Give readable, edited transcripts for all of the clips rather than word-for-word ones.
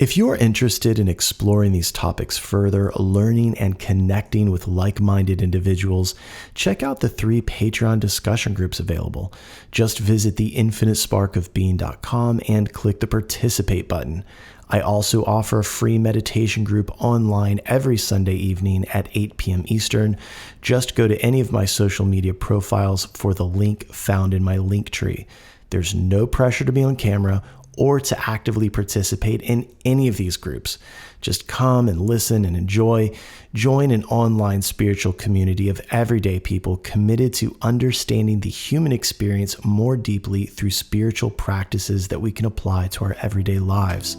If you're interested in exploring these topics further, learning and connecting with like-minded individuals, check out the 3 Patreon discussion groups available. Just visit theinfinitesparkofbeing.com and click the participate button. I also offer a free meditation group online every Sunday evening at 8 p.m. Eastern. Just go to any of my social media profiles for the link found in my link tree. There's no pressure to be on camera or to actively participate in any of these groups. Just come and listen and enjoy. Join an online spiritual community of everyday people committed to understanding the human experience more deeply through spiritual practices that we can apply to our everyday lives.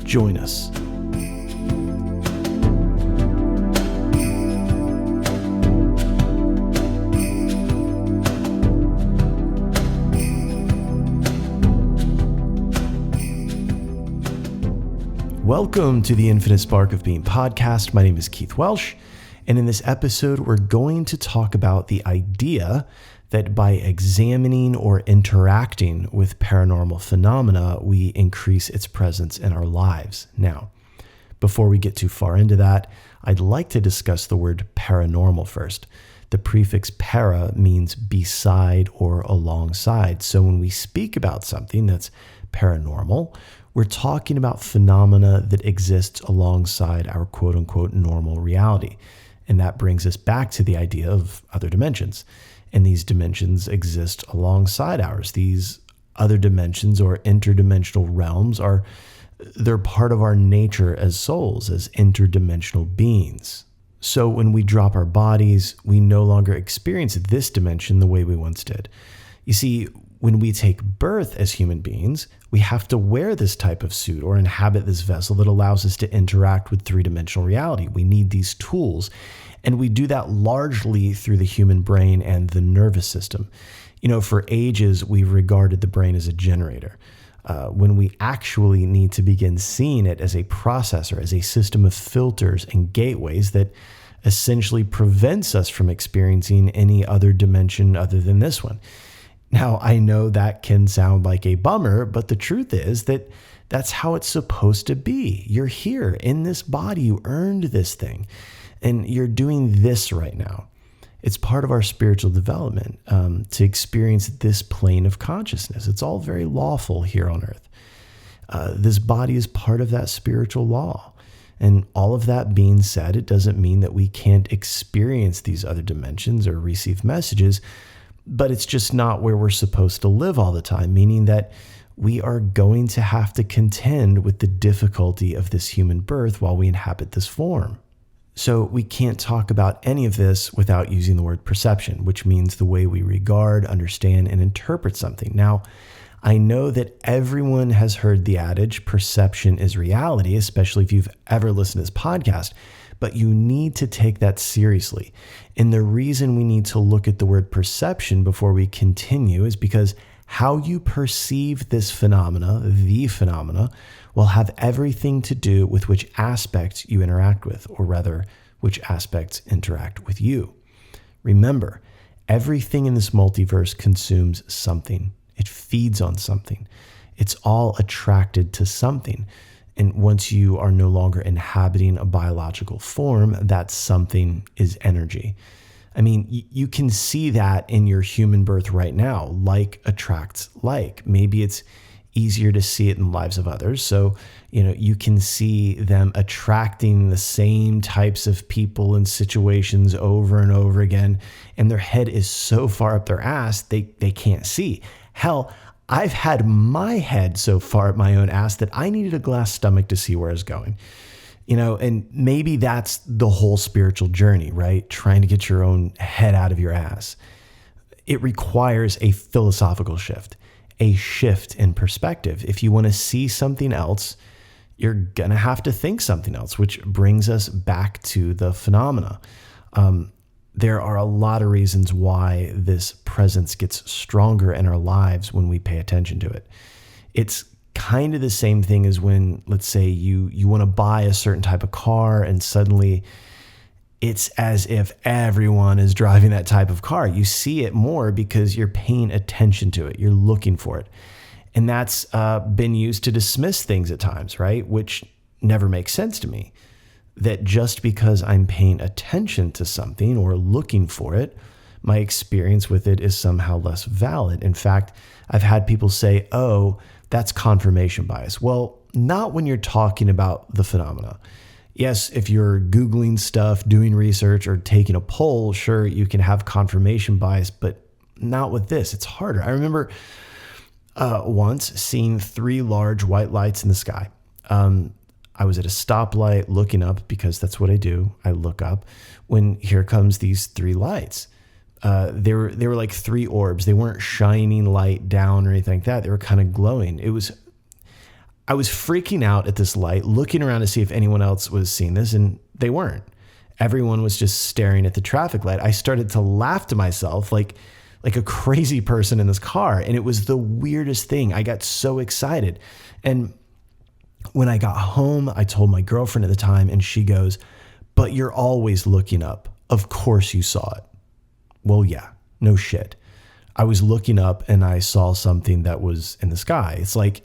Join us. Welcome to the Infinite Spark of Being podcast. My name is Keith Welsh, and in this episode, we're going to talk about the idea that by examining or interacting with paranormal phenomena, we increase its presence in our lives. Now, before we get too far into that, I'd like to discuss the word paranormal first. The prefix para means beside or alongside. So when we speak about something that's paranormal, we're talking about phenomena that exists alongside our quote-unquote normal reality. And that brings us back to the idea of other dimensions. And these dimensions exist alongside ours. These other dimensions or interdimensional realms they're part of our nature as souls, as interdimensional beings. So when we drop our bodies, we no longer experience this dimension the way we once did. You see, when we take birth as human beings, we have to wear this type of suit or inhabit this vessel that allows us to interact with three-dimensional reality. We need these tools, and we do that largely through the human brain and the nervous system. You know, for ages, we've regarded the brain as a generator, when we actually need to begin seeing it as a processor, as a system of filters and gateways that essentially prevents us from experiencing any other dimension other than this one. Now, I know that can sound like a bummer, but the truth is that that's how it's supposed to be. You're here in this body. You earned this thing, and you're doing this right now. It's part of our spiritual development to experience this plane of consciousness. It's all very lawful here on earth. This body is part of that spiritual law. And all of that being said, it doesn't mean that we can't experience these other dimensions or receive messages, but it's just not where we're supposed to live all the time, meaning that we are going to have to contend with the difficulty of this human birth while we inhabit this form. So we can't talk about any of this without using the word perception, which means the way we regard, understand, and interpret something. Now, I know that everyone has heard the adage, perception is reality, especially if you've ever listened to this podcast, but you need to take that seriously. And the reason we need to look at the word perception before we continue is because how you perceive this phenomena, the phenomena, will have everything to do with which aspects you interact with, or rather, which aspects interact with you. Remember, everything in this multiverse consumes something. It feeds on something. It's all attracted to something. And once you are no longer inhabiting a biological form, that something is energy. I mean, you can see that in your human birth right now. Like attracts like. Maybe it's easier to see it in the lives of others. So, you can see them attracting the same types of people and situations over and over again. And their head is so far up their ass, they can't see. Hell, I've had my head so far up my own ass that I needed a glass stomach to see where I was going. And maybe that's the whole spiritual journey, right? Trying to get your own head out of your ass. It requires a philosophical shift, a shift in perspective. If you want to see something else, you're going to have to think something else, which brings us back to the phenomena. There are a lot of reasons why this presence gets stronger in our lives when we pay attention to it. It's kind of the same thing as when, let's say, you want to buy a certain type of car and suddenly it's as if everyone is driving that type of car. You see it more because you're paying attention to it. You're looking for it. And that's been used to dismiss things at times, right? Which never make sense to me. That just because I'm paying attention to something or looking for it, my experience with it is somehow less valid. In fact, I've had people say, oh, that's confirmation bias. Well, not when you're talking about the phenomena. Yes, if you're Googling stuff, doing research, or taking a poll, sure, you can have confirmation bias, but not with this. It's harder. I remember once seeing 3 large white lights in the sky. I was at a stoplight looking up because that's what I do. I look up when here comes these 3 lights. They were like 3 orbs. They weren't shining light down or anything like that. They were kind of glowing. I was freaking out at this light, looking around to see if anyone else was seeing this, and they weren't. Everyone was just staring at the traffic light. I started to laugh to myself like a crazy person in this car. And it was the weirdest thing. I got so excited. And when I got home, I told my girlfriend at the time, and she goes, but you're always looking up. Of course you saw it. Well, yeah, no shit. I was looking up and I saw something that was in the sky. It's like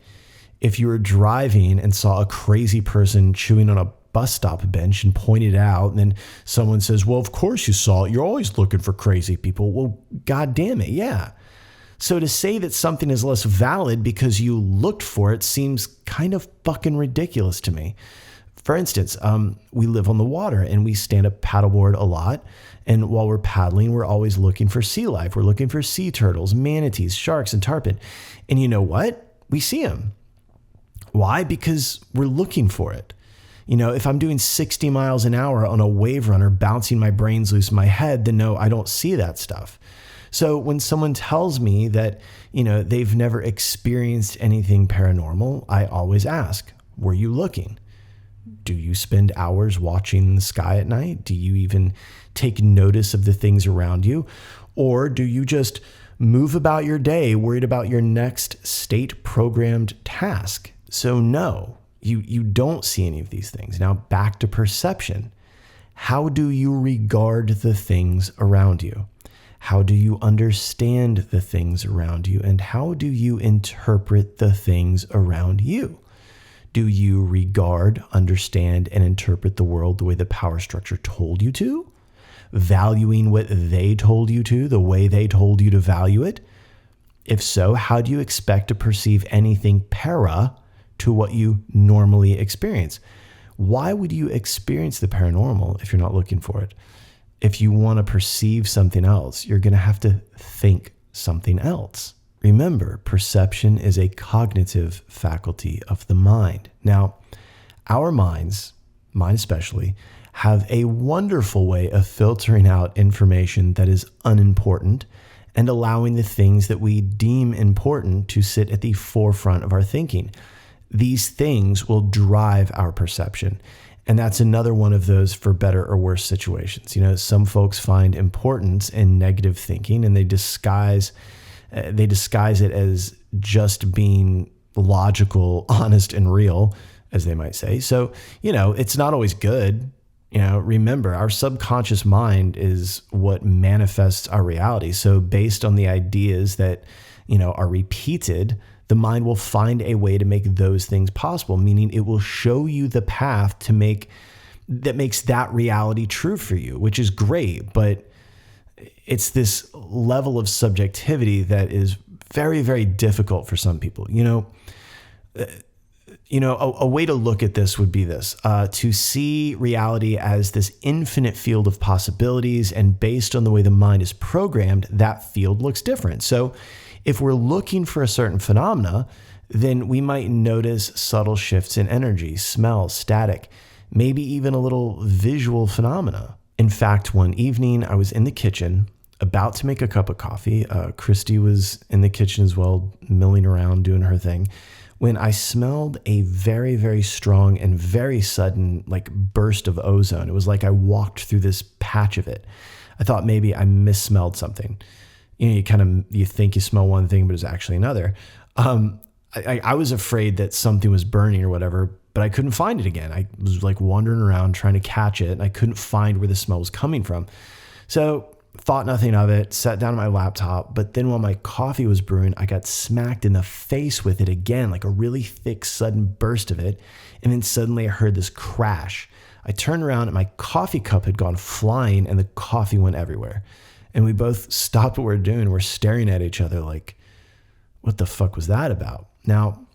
if you were driving and saw a crazy person chewing on a bus stop bench and pointed it out, and then someone says, well, of course you saw it. You're always looking for crazy people. Well, God damn it. Yeah. So to say that something is less valid because you looked for it seems kind of fucking ridiculous to me. For instance, we live on the water and we stand up paddleboard a lot. And while we're paddling, we're always looking for sea life. We're looking for sea turtles, manatees, sharks, and tarpon. And you know what? We see them. Why? Because we're looking for it. You know, if I'm doing 60 miles an hour on a wave runner, bouncing my brains loose in my head, then no, I don't see that stuff. So when someone tells me that, you know, they've never experienced anything paranormal, I always ask, were you looking? Do you spend hours watching the sky at night? Do you even take notice of the things around you? Or do you just move about your day worried about your next state-programmed task? So no, you don't see any of these things. Now back to perception. How do you regard the things around you? How do you understand the things around you? And how do you interpret the things around you? Do you regard, understand, and interpret the world the way the power structure told you to? Valuing what they told you to, the way they told you to value it? If so, how do you expect to perceive anything para to what you normally experience? Why would you experience the paranormal if you're not looking for it? If you want to perceive something else, you're going to have to think something else. Remember, perception is a cognitive faculty of the mind. Now, our minds, mine especially, have a wonderful way of filtering out information that is unimportant and allowing the things that we deem important to sit at the forefront of our thinking. These things will drive our perception. And that's another one of those for better or worse situations. You know, some folks find importance in negative thinking and they disguise it as just being logical, honest, and real, as they might say. So, you know, it's not always good. You know, remember, our subconscious mind is what manifests our reality. So based on the ideas that, you know, are repeated, the mind will find a way to make those things possible, meaning it will show you the path to makes that reality true for you, which is great. But it's this level of subjectivity that is very, very difficult for some people. A way to look at this would be this, to see reality as this infinite field of possibilities. And based on the way the mind is programmed, that field looks different. So if we're looking for a certain phenomena, then we might notice subtle shifts in energy, smell, static, maybe even a little visual phenomena. In fact, one evening I was in the kitchen about to make a cup of coffee. Christy was in the kitchen as well, milling around, doing her thing, when I smelled a very, very strong and very sudden burst of ozone. It was like I walked through this patch of it. I thought maybe I missmelled something. You know, you think you smell one thing, but it's actually another. I was afraid that something was burning or whatever, but I couldn't find it again. I was wandering around trying to catch it, and I couldn't find where the smell was coming from. So thought nothing of it, sat down at my laptop. But then while my coffee was brewing, I got smacked in the face with it again, like a really thick, sudden burst of it. And then suddenly I heard this crash. I turned around and my coffee cup had gone flying and the coffee went everywhere. And we both stopped what we were doing. We're staring at each other like, what the fuck was that about? Now,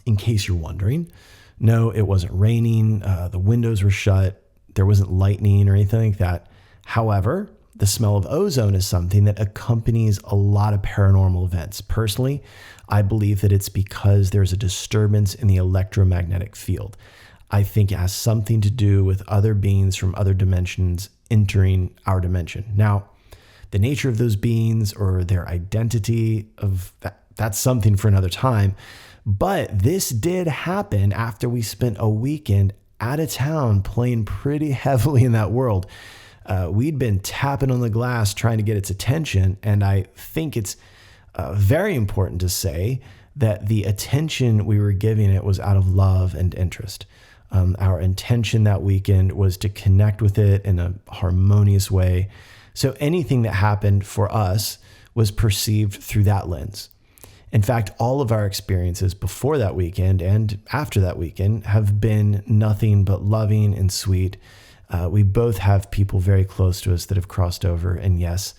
in case you're wondering, no, it wasn't raining. The windows were shut. There wasn't lightning or anything like that. However, the smell of ozone is something that accompanies a lot of paranormal events. Personally, I believe that it's because there's a disturbance in the electromagnetic field. I think it has something to do with other beings from other dimensions entering our dimension. Now, the nature of those beings or their identity of that's something for another time. But this did happen after we spent a weekend out of town playing pretty heavily in that world. We'd been tapping on the glass trying to get its attention. And I think it's very important to say that the attention we were giving it was out of love and interest. Our intention that weekend was to connect with it in a harmonious way. So anything that happened for us was perceived through that lens. In fact, all of our experiences before that weekend and after that weekend have been nothing but loving and sweet. We both have people very close to us that have crossed over. And yes,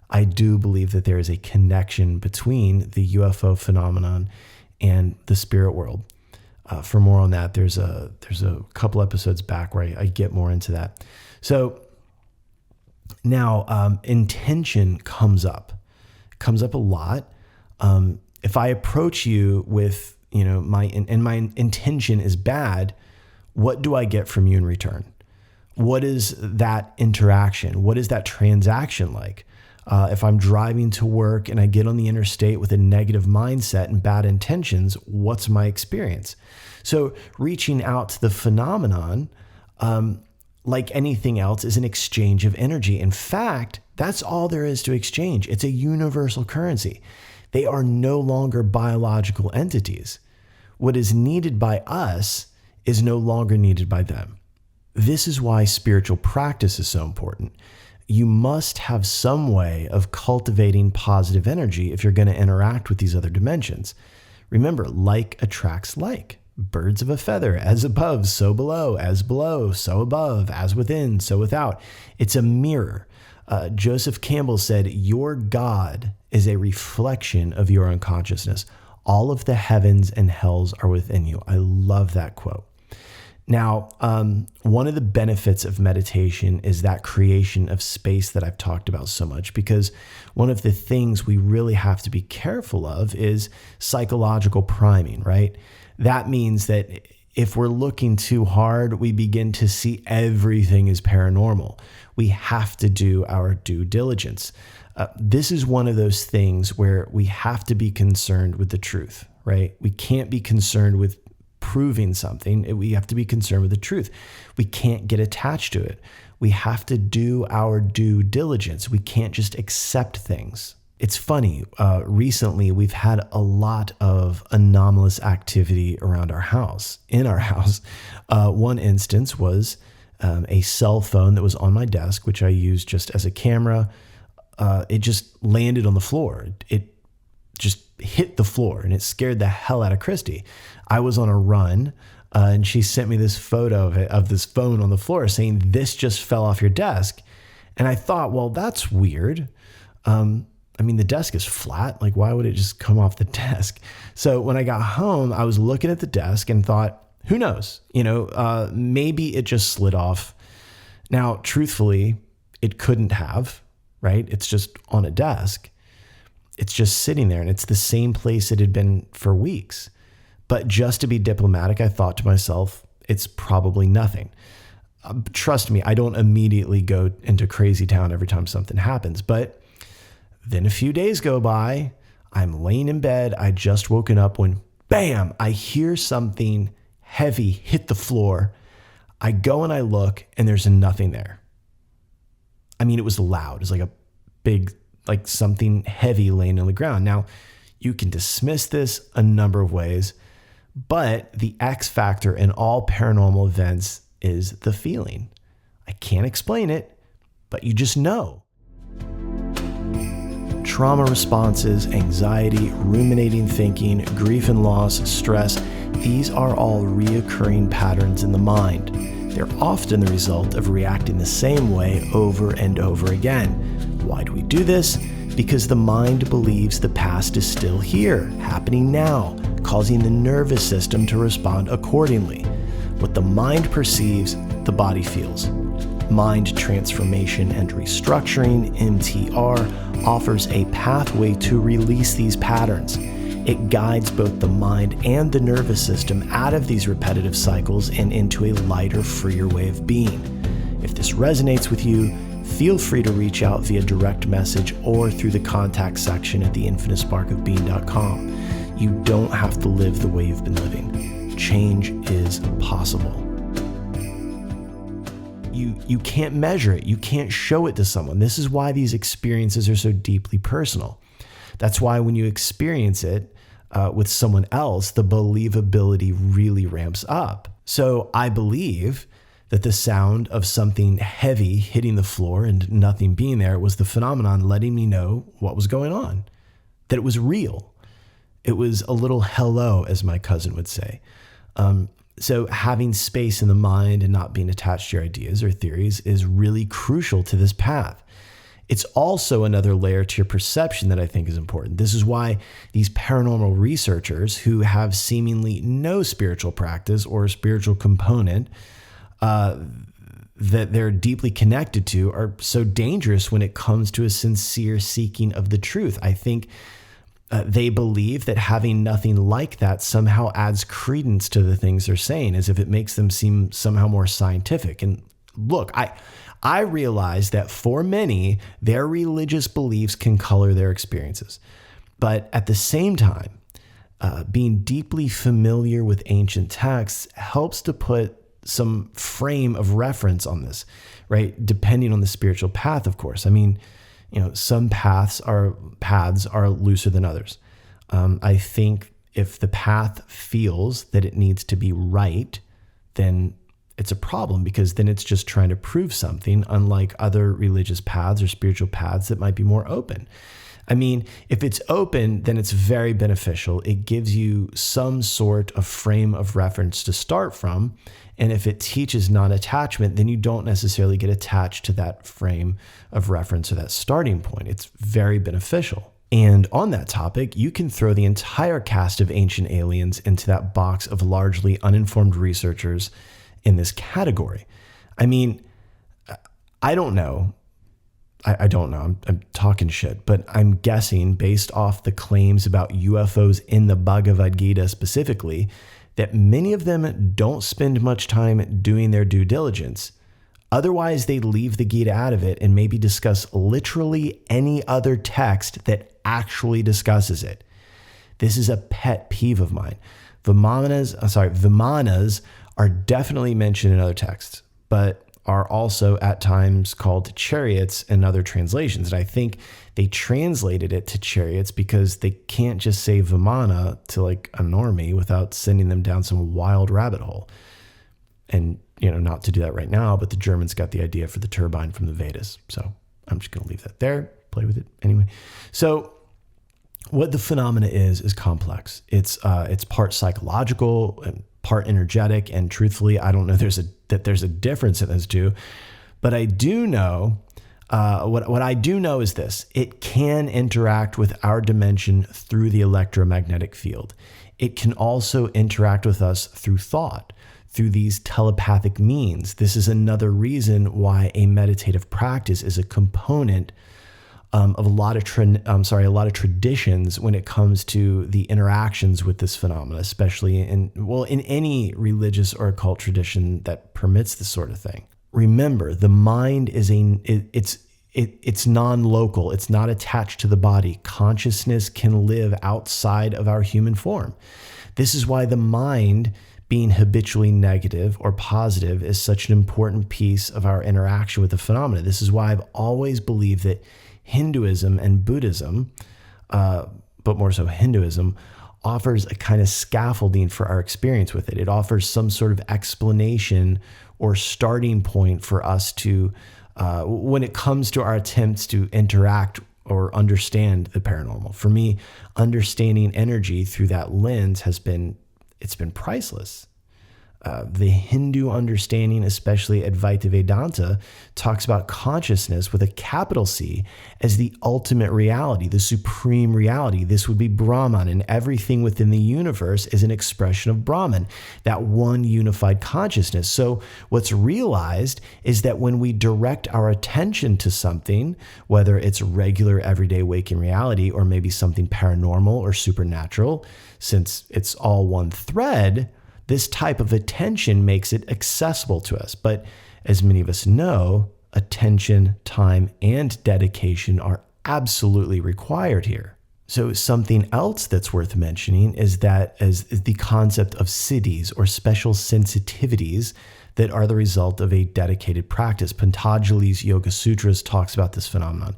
I do believe that there is a connection between the UFO phenomenon and the spirit world. For more on that, there's a couple episodes back where I get more into that. So now intention comes up a lot. If I approach you with, my intention is bad, what do I get from you in return? What is that interaction? What is that transaction like? If I'm driving to work and I get on the interstate with a negative mindset and bad intentions, what's my experience? So reaching out to the phenomenon, like anything else, is an exchange of energy. In fact, that's all there is to exchange. It's a universal currency. They are no longer biological entities. What is needed by us is no longer needed by them. This is why spiritual practice is so important. You must have some way of cultivating positive energy if you're going to interact with these other dimensions. Remember, like attracts like. Birds of a feather, as above, so below, as below, so above, as within, so without. It's a mirror. Joseph Campbell said, your God is a reflection of your unconsciousness. All of the heavens and hells are within you. I love that quote. Now, one of the benefits of meditation is that creation of space that I've talked about so much, because one of the things we really have to be careful of is psychological priming, right? That means that if we're looking too hard, we begin to see everything as paranormal. We have to do our due diligence. This is one of those things where we have to be concerned with the truth, right? We can't be concerned with proving something. We have to be concerned with the truth. We can't get attached to it. We have to do our due diligence. We can't just accept things. It's funny, recently we've had a lot of anomalous activity around our house, in our house. One instance was a cell phone that was on my desk, which I used just as a camera. It just landed on the floor. It just hit the floor and it scared the hell out of Christy. I was on a run and she sent me this photo of this phone on the floor saying, this just fell off your desk. And I thought, well, that's weird. The desk is flat. Like, why would it just come off the desk? So when I got home, I was looking at the desk and thought, who knows? Maybe it just slid off. Now, truthfully, it couldn't have, right? It's just on a desk. It's just sitting there and it's the same place it had been for weeks. But just to be diplomatic, I thought to myself, it's probably nothing. Trust me, I don't immediately go into crazy town every time something happens. But then a few days go by, I'm laying in bed, I just woken up when, bam, I hear something heavy hit the floor. I go and I look and there's nothing there. It was loud. It was like a big, like something heavy laying on the ground. Now, you can dismiss this a number of ways, but the X factor in all paranormal events is the feeling. I can't explain it, but you just know. trauma responses, anxiety, ruminating thinking, grief and loss, stress, these are all reoccurring patterns in the mind. They're often the result of reacting the same way over and over again. Why do we do this? Because the mind believes the past is still here, happening now, causing the nervous system to respond accordingly. What the mind perceives, the body feels. Mind Transformation and Restructuring, MTR, offers a pathway to release these patterns. It guides both the mind and the nervous system out of these repetitive cycles and into a lighter, freer way of being. If this resonates with you, feel free to reach out via direct message or through the contact section at theinfinitesparkofbeing.com. You don't have to live the way you've been living. Change is possible. You can't measure it. You can't show it to someone. This is why these experiences are so deeply personal. That's why when you experience it with someone else, the believability really ramps up. So I believe that the sound of something heavy hitting the floor and nothing being there was the phenomenon letting me know what was going on, that it was real. It was a little hello, as my cousin would say. So having space in the mind and not being attached to your ideas or theories is really crucial to this path. It's also another layer to your perception that I think is important. This is why these paranormal researchers who have seemingly no spiritual practice or spiritual component that they're deeply connected to are so dangerous when it comes to a sincere seeking of the truth. I think they believe that having nothing like that somehow adds credence to the things they're saying, as if it makes them seem somehow more scientific. And look, I realize that for many, their religious beliefs can color their experiences. But at the same time, being deeply familiar with ancient texts helps to put some frame of reference on this, right? Depending on the spiritual path, of course. I mean, some paths are looser than others. I think if the path feels that it needs to be right, then it's a problem, because then it's just trying to prove something, unlike other religious paths or spiritual paths that might be more open. I mean, if it's open, then it's very beneficial. It gives you some sort of frame of reference to start from. And if it teaches non-attachment, then you don't necessarily get attached to that frame of reference or that starting point. It's very beneficial. And on that topic, you can throw the entire cast of Ancient Aliens into that box of largely uninformed researchers in this category. I mean, I don't know. I don't know. I'm talking shit, but I'm guessing based off the claims about UFOs in the Bhagavad Gita specifically, that many of them don't spend much time doing their due diligence. Otherwise, they'd leave the Gita out of it and maybe discuss literally any other text that actually discusses it. This is a pet peeve of mine. Vimanas are definitely mentioned in other texts, but are also at times called chariots in other translations. And I think they translated it to chariots because they can't just say Vimana to like a normie without sending them down some wild rabbit hole. And, not to do that right now, but the Germans got the idea for the turbine from the Vedas. So I'm just going to leave that there, play with it anyway. So what the phenomena is complex. It's part psychological and part energetic, and truthfully, I don't know that there's a difference in those two, but I do know what I do know is this: it can interact with our dimension through the electromagnetic field. It can also interact with us through thought, through these telepathic means. This is another reason why a meditative practice is a component of a lot of traditions when it comes to the interactions with this phenomena, especially in any religious or occult tradition that permits this sort of thing. Remember, the mind is it's non-local. It's not attached to the body. Consciousness can live outside of our human form. This is why the mind being habitually negative or positive is such an important piece of our interaction with the phenomena. This is why I've always believed that Hinduism and Buddhism, but more so Hinduism, offers a kind of scaffolding for our experience with it. It offers some sort of explanation or starting point for us to, when it comes to our attempts to interact or understand the paranormal. For me, understanding energy through that lens it's been priceless. The Hindu understanding, especially Advaita Vedanta, talks about consciousness with a capital C as the ultimate reality, the supreme reality. This would be Brahman, and everything within the universe is an expression of Brahman, that one unified consciousness. So what's realized is that when we direct our attention to something, whether it's regular everyday waking reality or maybe something paranormal or supernatural, since it's all one thread, this type of attention makes it accessible to us. But as many of us know, attention, time, and dedication are absolutely required here. So something else that's worth mentioning is that as the concept of siddhis, or special sensitivities that are the result of a dedicated practice. Patanjali's Yoga Sutras talks about this phenomenon.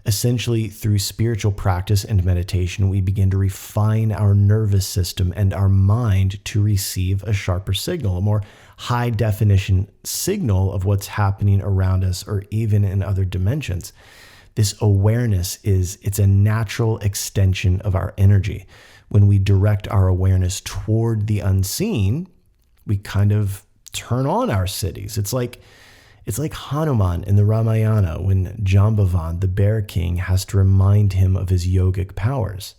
Essentially, through spiritual practice and meditation, we begin to refine our nervous system and our mind to receive a sharper signal, a more high definition signal of what's happening around us or even in other dimensions. This awareness it's a natural extension of our energy. When we direct our awareness toward the unseen, we kind of turn on our siddhis. It's like Hanuman in the Ramayana when Jambavan, the Bear King, has to remind him of his yogic powers,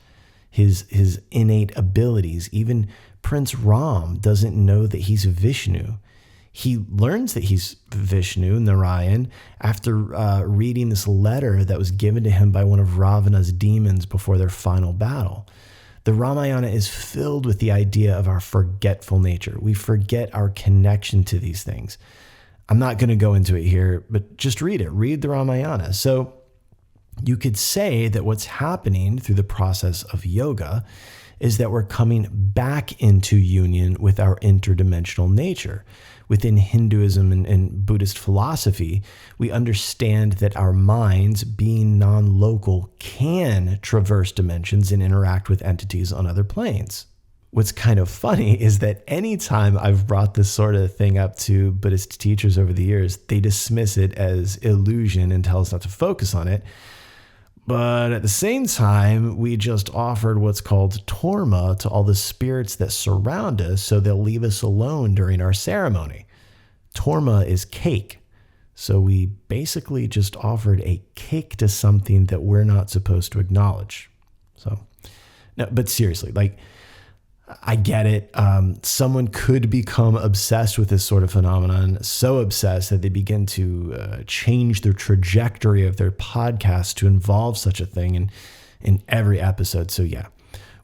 his innate abilities. Even Prince Ram doesn't know that he's Vishnu. He learns that he's Vishnu, Narayan, after reading this letter that was given to him by one of Ravana's demons before their final battle. The Ramayana is filled with the idea of our forgetful nature. We forget our connection to these things. I'm not going to go into it here, but just read it. Read the Ramayana. So you could say that what's happening through the process of yoga is that we're coming back into union with our interdimensional nature. Within Hinduism and Buddhist philosophy, we understand that our minds, being non-local, can traverse dimensions and interact with entities on other planes. What's kind of funny is that anytime I've brought this sort of thing up to Buddhist teachers over the years, they dismiss it as illusion and tell us not to focus on it. But at the same time, we just offered what's called torma to all the spirits that surround us so they'll leave us alone during our ceremony. Torma is cake. So we basically just offered a cake to something that we're not supposed to acknowledge. So, no, but seriously, I get it. Someone could become obsessed with this sort of phenomenon, so obsessed that they begin to change the trajectory of their podcast to involve such a thing in every episode. So yeah,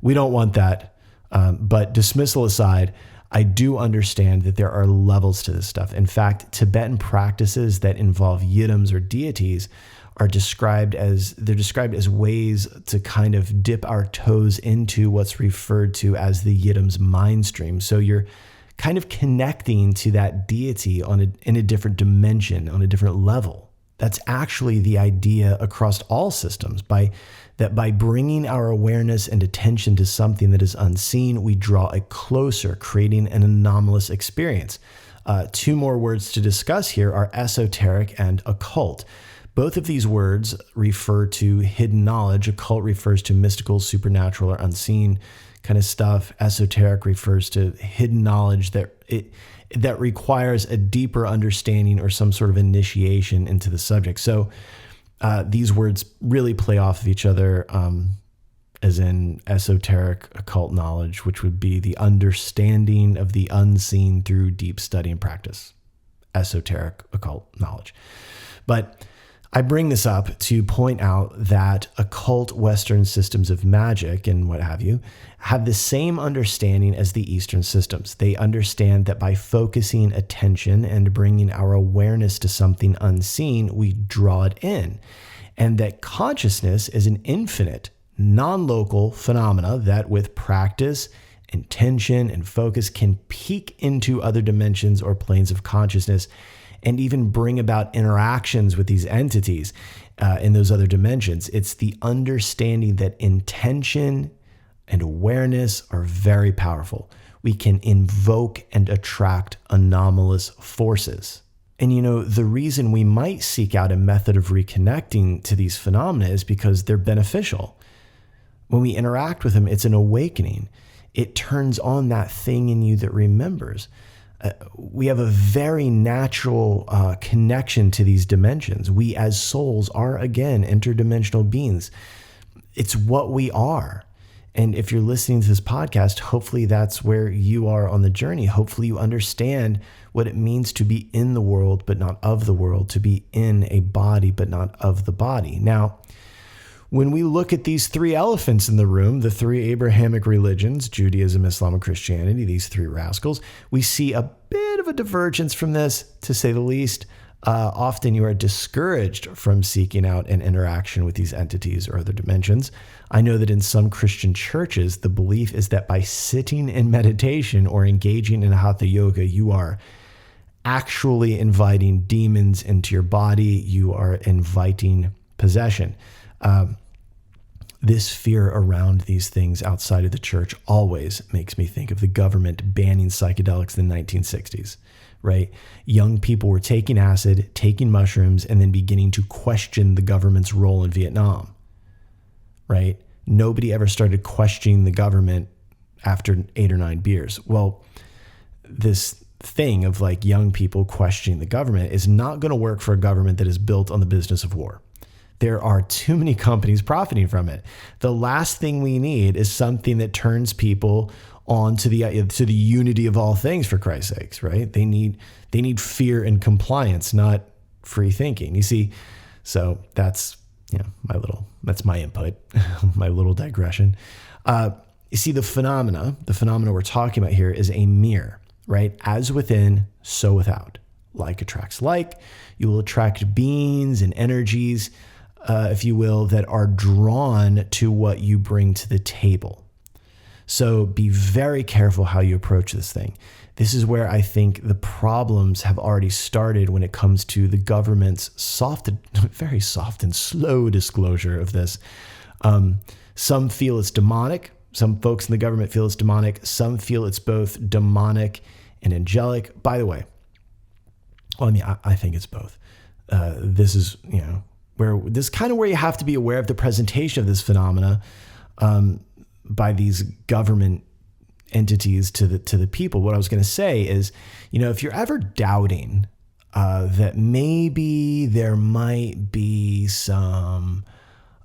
we don't want that. But dismissal aside, I do understand that there are levels to this stuff. In fact, Tibetan practices that involve yidams or deities are described as ways to kind of dip our toes into what's referred to as the yidam's mind stream. So you're kind of connecting to that deity in a different dimension, on a different level. That's actually the idea across all systems. By bringing our awareness and attention to something that is unseen, we draw it closer, creating an anomalous experience. Two more words to discuss here are esoteric and occult. Both of these words refer to hidden knowledge. Occult refers to mystical, supernatural, or unseen kind of stuff. Esoteric refers to hidden knowledge that requires a deeper understanding or some sort of initiation into the subject. So these words really play off of each other, as in esoteric occult knowledge, which would be the understanding of the unseen through deep study and practice. Esoteric occult knowledge. But I bring this up to point out that occult Western systems of magic and what have you have the same understanding as the Eastern systems. They understand that by focusing attention and bringing our awareness to something unseen, we draw it in. And that consciousness is an infinite, non-local phenomena that with practice, intention, and focus can peek into other dimensions or planes of consciousness and even bring about interactions with these entities in those other dimensions. It's the understanding that intention and awareness are very powerful. We can invoke and attract anomalous forces. And, the reason we might seek out a method of reconnecting to these phenomena is because they're beneficial. When we interact with them, it's an awakening. It turns on that thing in you that remembers. We have a very natural connection to these dimensions. We as souls are, again, interdimensional beings. It's what we are. And if you're listening to this podcast, hopefully that's where you are on the journey. Hopefully you understand what it means to be in the world, but not of the world, to be in a body, but not of the body. Now, when we look at these three elephants in the room, the three Abrahamic religions, Judaism, Islam, and Christianity, these three rascals, we see a bit of a divergence from this, to say the least. Often you are discouraged from seeking out an interaction with these entities or other dimensions. I know that in some Christian churches, the belief is that by sitting in meditation or engaging in hatha yoga, you are actually inviting demons into your body. You are inviting possession. This fear around these things outside of the church always makes me think of the government banning psychedelics in the 1960s, right? Young people were taking acid, taking mushrooms, and then beginning to question the government's role in Vietnam, right? Nobody ever started questioning the government after 8 or 9 beers. Well, this thing of like young people questioning the government is not going to work for a government that is built on the business of war. There are too many companies profiting from it. The last thing we need is something that turns people on to the unity of all things, for Christ's sakes, right? They need fear and compliance, not free thinking. You see, so that's that's my input, my little digression. You see, the phenomena we're talking about here is a mirror, right? As within, so without. Like attracts like. You will attract beings and energies, if you will, that are drawn to what you bring to the table. So be very careful how you approach this thing. This is where I think the problems have already started when it comes to the government's very soft and slow disclosure of this. Some feel it's demonic. Some folks in the government feel it's demonic. Some feel it's both demonic and angelic. By the way, I think it's both. This is, where you have to be aware of the presentation of this phenomena by these government entities to the people. What I was going to say is, if you're ever doubting that maybe there might be some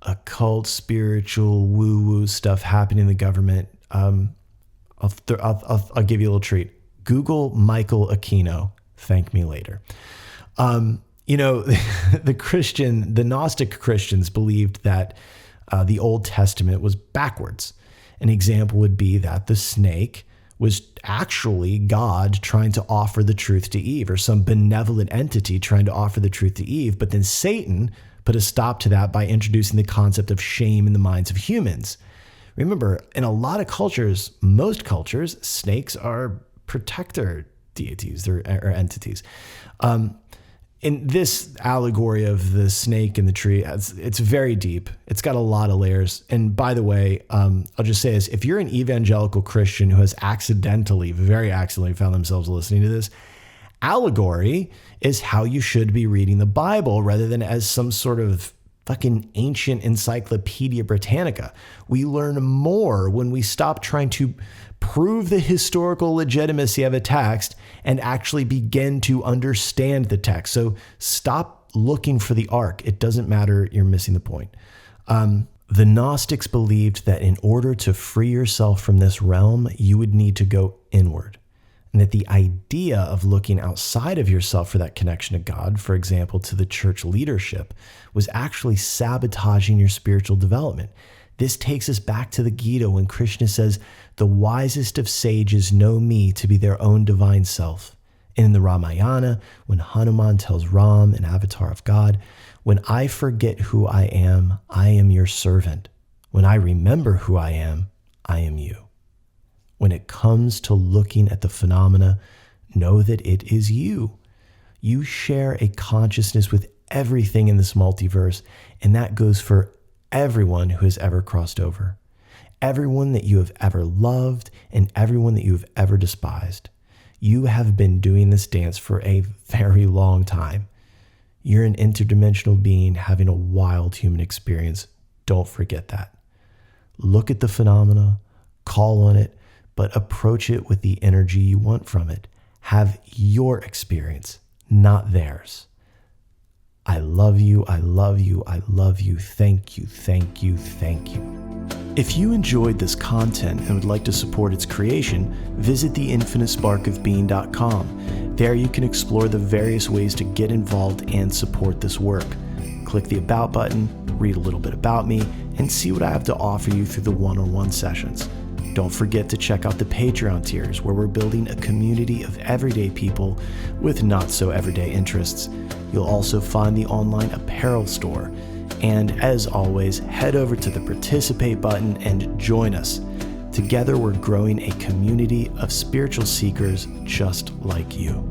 occult, spiritual, woo-woo stuff happening in the government, I'll give you a little treat. Google Michael Aquino. Thank me later. The Gnostic Christians believed that the Old Testament was backwards. An example would be that the snake was actually God trying to offer the truth to Eve, or some benevolent entity trying to offer the truth to Eve. But then Satan put a stop to that by introducing the concept of shame in the minds of humans. Remember, in a lot of cultures, most cultures, snakes are protector deities or entities. In this allegory of the snake and the tree, it's very deep. It's got a lot of layers. And by the way, I'll just say this. If you're an evangelical Christian who has very accidentally found themselves listening to this, allegory is how you should be reading the Bible rather than as some sort of fucking ancient Encyclopedia Britannica. We learn more when we stop trying to prove the historical legitimacy of a text and actually begin to understand the text. So stop looking for the ark. It doesn't matter. You're missing the point. The Gnostics believed that in order to free yourself from this realm, you would need to go inward. And that the idea of looking outside of yourself for that connection to God, for example, to the church leadership, was actually sabotaging your spiritual development. This takes us back to the Gita when Krishna says, the wisest of sages know me to be their own divine self. And in the Ramayana, when Hanuman tells Ram, an avatar of God, when I forget who I am your servant. When I remember who I am you. When it comes to looking at the phenomena, know that it is you. You share a consciousness with everything in this multiverse, and that goes for everyone who has ever crossed over, everyone that you have ever loved, and everyone that you have ever despised. You have been doing this dance for a very long time. You're an interdimensional being having a wild human experience. Don't forget that. Look at the phenomena, call on it, but approach it with the energy you want from it. Have your experience, not theirs. I love you, I love you, I love you. Thank you, thank you, thank you. If you enjoyed this content and would like to support its creation, visit theinfinitesparkofbeing.com. There you can explore the various ways to get involved and support this work. Click the About button, read a little bit about me, and see what I have to offer you through the one-on-one sessions. Don't forget to check out the Patreon tiers, where we're building a community of everyday people with not so everyday interests. You'll also find the online apparel store. And as always, head over to the Participate button and join us. Together, we're growing a community of spiritual seekers just like you.